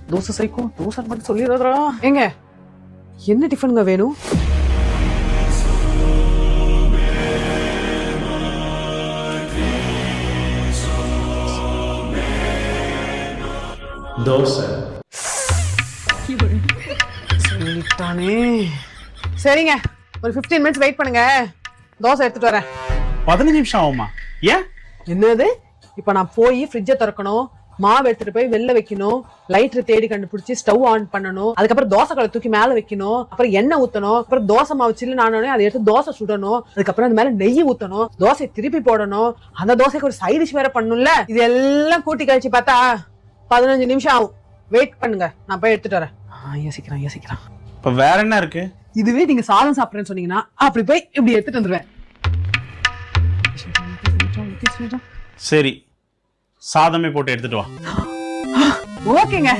தோசை சைக்கும் தோசை மட்டும் சொல்லிடுறா. ஏங்க என்ன டிஃபனுங்க வேணும்? தோசை. சொல்லிட்டானே. சரிங்க, ஒரு 15 மினிட்ஸ் வெயிட் பண்ணுங்க, தோசை எடுத்துட்டு வரேன். 15 நிமிஷம் ஆகுமா? ஏன்? என்னது? இப்ப நான் போய் ஃப்ரிட்ஜை திறக்கணும், மாவு எடுத்துட்டு போய் வெளில வைக்கணும், லைட்டர் தேடி கண்டுபிடிச்சு ஸ்டவ் ஆன் பண்ணணும், அதுக்கப்புறம் தோசை கல்லை தூக்கி மேல வைக்கணும், அப்புறம் எண்ணெய் ஊத்தணும், அப்புறம் தோசை மாவு சில்லுன்னு ஆனோடனே அதை எடுத்து தோசை சுடணும், அதுக்கப்புறம் அது மேல நெய் ஊத்தணும், தோசையை திருப்பி போடணும், அந்த தோசைக்கு ஒரு சைட் டிஷ் வேற பண்ணணும்ல. இது எல்லாம் கூட்டி கழிச்சு பார்த்தா 15 நிமிஷம் ஆகும். வெயிட் பண்ணுங்க, நான் போய் எடுத்துட்டு வரேன். யோசிக்கிறேன். இப்ப வேற என்ன இருக்கு? இதுவே நீங்க சாதம் சாப்பிடுறேன்னு சொன்னீங்கன்னா அப்படி போய் இப்படி எடுத்துட்டு வந்துருவேன். சரி, சாதமே போட்டு எடுத்துட்டு வா. ஓகேங்க.